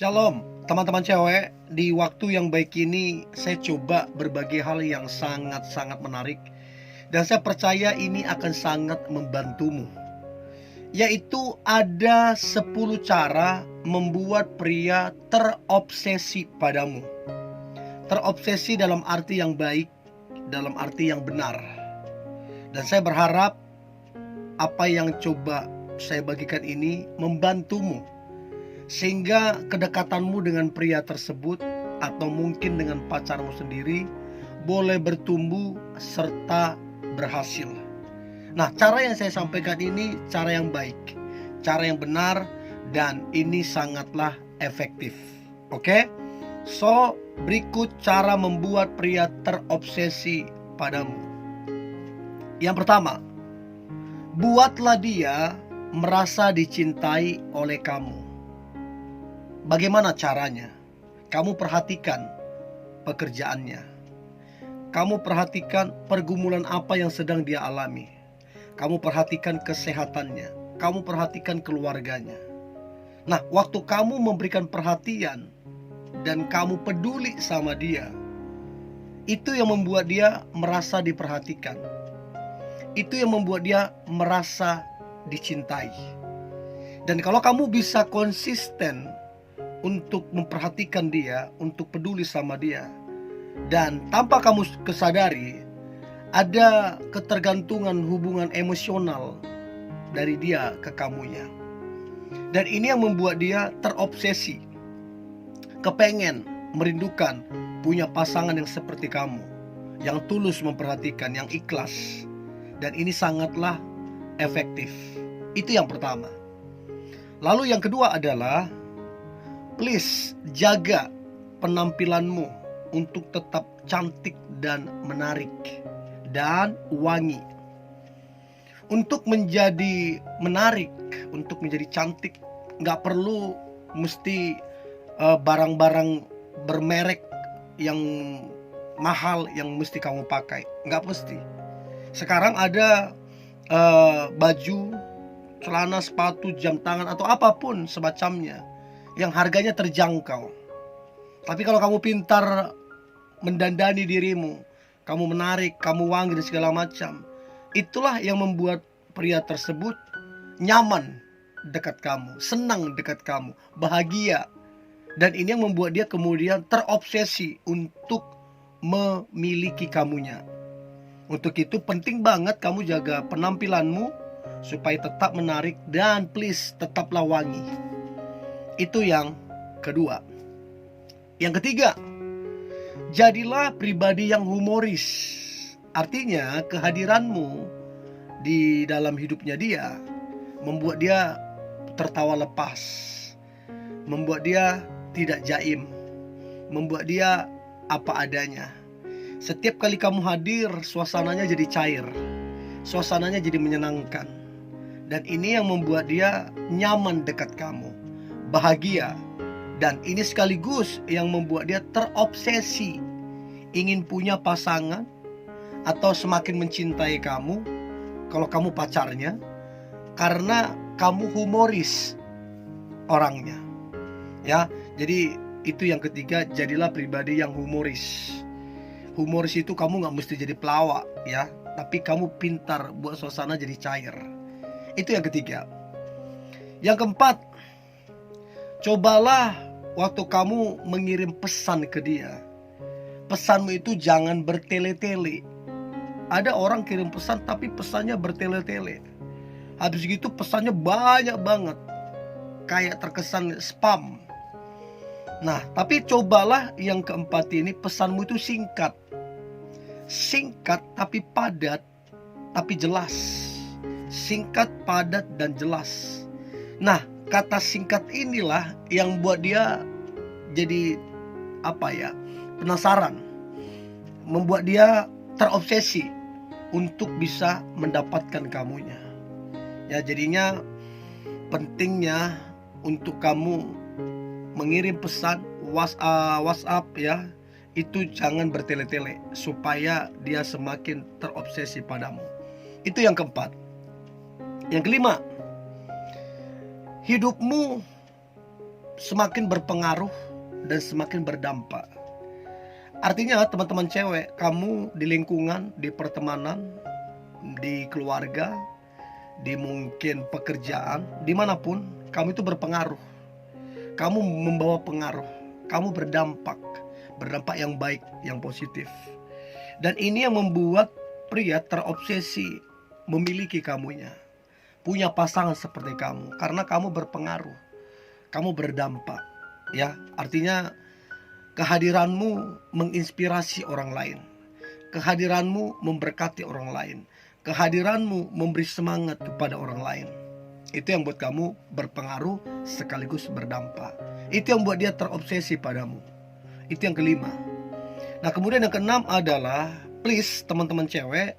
Shalom, teman-teman cewek. Di waktu yang baik ini saya coba berbagi hal yang sangat-sangat menarik, dan saya percaya ini akan sangat membantumu. Yaitu ada 10 cara membuat pria terobsesi padamu. Terobsesi dalam arti yang baik, dalam arti yang benar. Dan saya berharap apa yang coba saya bagikan ini membantumu, sehingga kedekatanmu dengan pria tersebut atau mungkin dengan pacarmu sendiri boleh bertumbuh serta berhasil. Nah, cara yang saya sampaikan ini cara yang baik, cara yang benar, dan ini sangatlah efektif. Oke? So, berikut cara membuat pria terobsesi padamu. Yang pertama, buatlah dia merasa dicintai oleh kamu. Bagaimana caranya? Kamu perhatikan pekerjaannya. Kamu perhatikan pergumulan apa yang sedang dia alami. Kamu perhatikan kesehatannya. Kamu perhatikan keluarganya. Nah, waktu kamu memberikan perhatian dan kamu peduli sama dia, itu yang membuat dia merasa diperhatikan. Itu yang membuat dia merasa dicintai. Dan kalau kamu bisa konsisten untuk memperhatikan dia, untuk peduli sama dia, dan tanpa kamu kesadari ada ketergantungan hubungan emosional dari dia ke kamunya. Dan ini yang membuat dia terobsesi, kepengen, merindukan punya pasangan yang seperti kamu, yang tulus memperhatikan, yang ikhlas. Dan ini sangatlah efektif. Itu yang pertama. Lalu yang kedua adalah, please jaga penampilanmu untuk tetap cantik dan menarik dan wangi. Untuk menjadi menarik, untuk menjadi cantik, gak perlu mesti barang-barang bermerek yang mahal yang mesti kamu pakai. Gak mesti. Sekarang ada baju, celana, sepatu, jam tangan, atau apapun semacamnya yang harganya terjangkau. Tapi kalau kamu pintar mendandani dirimu, kamu menarik, kamu wangi dan segala macam, itulah yang membuat pria tersebut nyaman dekat kamu, senang dekat kamu, bahagia. Dan ini yang membuat dia kemudian terobsesi untuk memiliki kamunya. Untuk itu penting banget kamu jaga penampilanmu supaya tetap menarik dan please tetaplah wangi. Itu yang kedua. Yang ketiga, jadilah pribadi yang humoris. Artinya kehadiranmu di dalam hidupnya dia membuat dia tertawa lepas, membuat dia tidak jaim, membuat dia apa adanya. Setiap kali kamu hadir, suasananya jadi cair, suasananya jadi menyenangkan. Dan ini yang membuat dia nyaman dekat kamu, bahagia. Dan ini sekaligus yang membuat dia terobsesi, ingin punya pasangan atau semakin mencintai kamu kalau kamu pacarnya, karena kamu humoris orangnya. Ya, jadi itu yang ketiga, jadilah pribadi yang humoris. Humoris itu kamu gak mesti jadi pelawak ya, tapi kamu pintar buat suasana jadi cair. Itu yang ketiga. Yang keempat, cobalah waktu kamu mengirim pesan ke dia, pesanmu itu jangan bertele-tele. Ada orang kirim pesan tapi pesannya bertele-tele. Habis gitu pesannya banyak banget, kayak terkesan spam. Nah, tapi cobalah yang keempat ini, pesanmu itu singkat. Singkat tapi padat, tapi jelas. Singkat, padat, dan jelas. Nah, kata singkat inilah yang buat dia jadi penasaran, membuat dia terobsesi untuk bisa mendapatkan kamunya. Ya, jadinya pentingnya untuk kamu mengirim pesan WhatsApp ya, itu jangan bertele-tele supaya dia semakin terobsesi padamu. Itu yang keempat. Yang kelima, hidupmu semakin berpengaruh dan semakin berdampak. Artinya teman-teman cewek, kamu di lingkungan, di pertemanan, di keluarga, di mungkin pekerjaan, dimanapun, kamu itu berpengaruh. Kamu membawa pengaruh, kamu berdampak yang baik, yang positif. Dan ini yang membuat pria terobsesi memiliki kamunya, punya pasangan seperti kamu, karena kamu berpengaruh, kamu berdampak. Ya, artinya kehadiranmu menginspirasi orang lain, kehadiranmu memberkati orang lain, kehadiranmu memberi semangat kepada orang lain. Itu yang buat kamu berpengaruh sekaligus berdampak. Itu yang buat dia terobsesi padamu. Itu yang kelima. Nah, kemudian yang keenam adalah, please teman-teman cewek,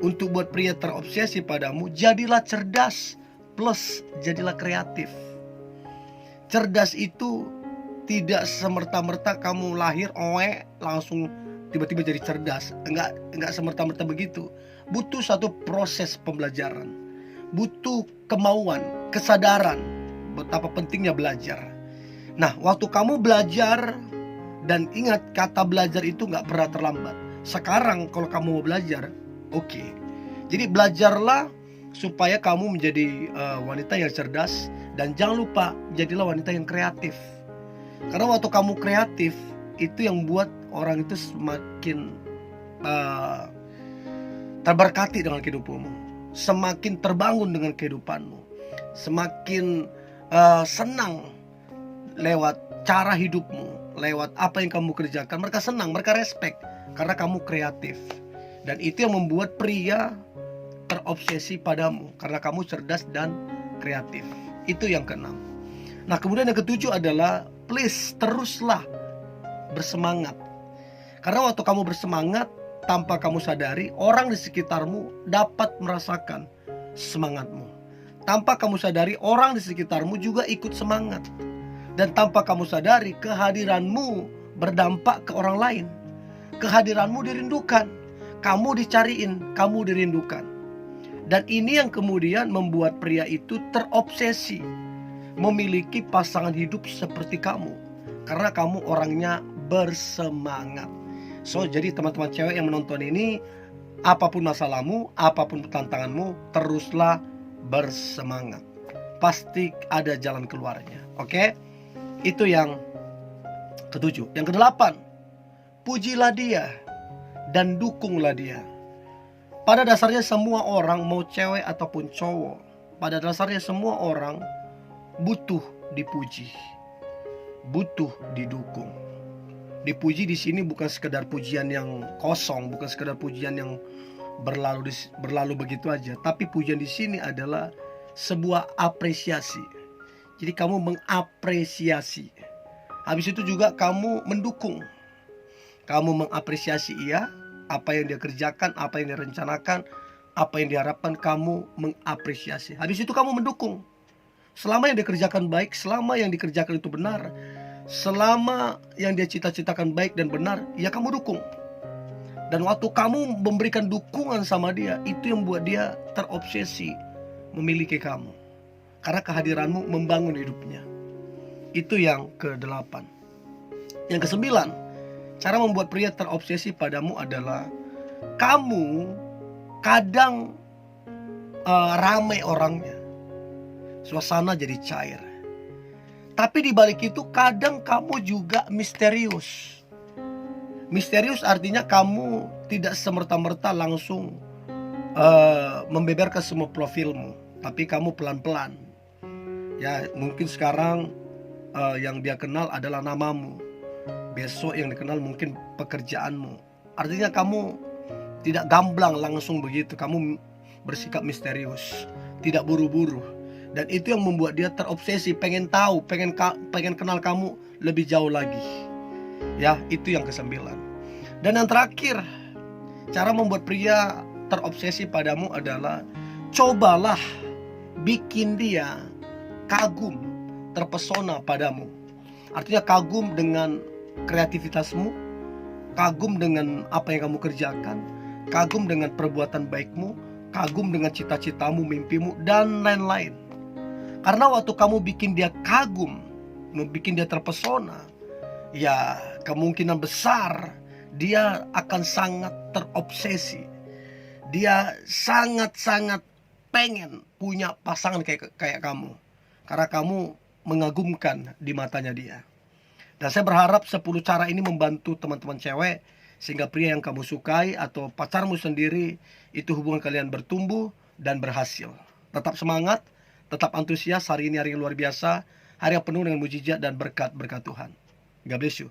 untuk buat pria terobsesi padamu, jadilah cerdas plus jadilah kreatif. Cerdas itu tidak semerta-merta kamu lahir langsung tiba-tiba jadi cerdas. Enggak semerta-merta begitu. Butuh satu proses pembelajaran, butuh kemauan, kesadaran betapa pentingnya belajar. Nah, waktu kamu belajar, dan ingat, kata belajar itu gak pernah terlambat. Sekarang kalau kamu mau belajar, oke. Jadi belajarlah supaya kamu menjadi wanita yang cerdas. Dan jangan lupa, jadilah wanita yang kreatif. Karena waktu kamu kreatif, itu yang buat orang itu semakin terberkati dengan kehidupanmu, semakin terbangun dengan kehidupanmu, semakin senang lewat cara hidupmu, lewat apa yang kamu kerjakan. Mereka senang, mereka respect karena kamu kreatif. Dan itu yang membuat pria terobsesi padamu, karena kamu cerdas dan kreatif. Itu yang keenam. Nah, kemudian yang ketujuh adalah, please teruslah bersemangat. Karena waktu kamu bersemangat, tanpa kamu sadari, orang di sekitarmu dapat merasakan semangatmu. Tanpa kamu sadari, orang di sekitarmu juga ikut semangat. Dan tanpa kamu sadari, kehadiranmu berdampak ke orang lain. Kehadiranmu dirindukan, kamu dicariin, kamu dirindukan. Dan ini yang kemudian membuat pria itu terobsesi memiliki pasangan hidup seperti kamu, karena kamu orangnya bersemangat. So, jadi teman-teman cewek yang menonton ini, apapun masalahmu, apapun tantanganmu, teruslah bersemangat. Pasti ada jalan keluarnya. Oke? Itu yang ketujuh. Yang kedelapan, pujilah dia dan dukunglah dia. Pada dasarnya semua orang, mau cewek ataupun cowok, pada dasarnya semua orang butuh dipuji, butuh didukung. Dipuji di sini bukan sekedar pujian yang kosong, bukan sekedar pujian yang berlalu begitu aja, tapi pujian di sini adalah sebuah apresiasi. Jadi kamu mengapresiasi. Habis itu juga kamu mendukung. Kamu mengapresiasi ia, apa yang dia kerjakan, apa yang dia rencanakan, apa yang diharapkan, kamu mengapresiasi. Habis itu kamu mendukung. Selama yang dikerjakan baik, selama yang dikerjakan itu benar, selama yang dia cita-citakan baik dan benar, ya kamu dukung. Dan waktu kamu memberikan dukungan sama dia, itu yang buat dia terobsesi memiliki kamu, karena kehadiranmu membangun hidupnya. Itu yang ke-8. Yang ke-9, cara membuat pria terobsesi padamu adalah, kamu kadang ramai orangnya, suasana jadi cair. Tapi di balik itu kadang kamu juga misterius. Misterius artinya kamu tidak semerta-merta langsung membeberkan semua profilmu, tapi kamu pelan-pelan. Ya, mungkin sekarang yang dia kenal adalah namamu, besok yang dikenal mungkin pekerjaanmu. Artinya kamu tidak gamblang langsung begitu, kamu bersikap misterius, tidak buru-buru. Dan itu yang membuat dia terobsesi, pengen tahu, pengen kenal kamu lebih jauh lagi. Ya, itu yang ke-9. Dan yang terakhir, cara membuat pria terobsesi padamu adalah, cobalah bikin dia kagum, terpesona padamu. Artinya kagum dengan kreativitasmu, kagum dengan apa yang kamu kerjakan, kagum dengan perbuatan baikmu, kagum dengan cita-citamu, mimpimu, dan lain-lain. Karena waktu kamu bikin dia kagum, membuat dia terpesona, ya kemungkinan besar dia akan sangat terobsesi. Dia sangat-sangat pengen punya pasangan kayak kamu, karena kamu mengagumkan di matanya dia. Dan saya berharap 10 cara ini membantu teman-teman cewek, sehingga pria yang kamu sukai atau pacarmu sendiri itu hubungan kalian bertumbuh dan berhasil. Tetap semangat, tetap antusias. Hari ini hari yang luar biasa, hari yang penuh dengan mujizat dan berkat-berkat Tuhan. God bless you.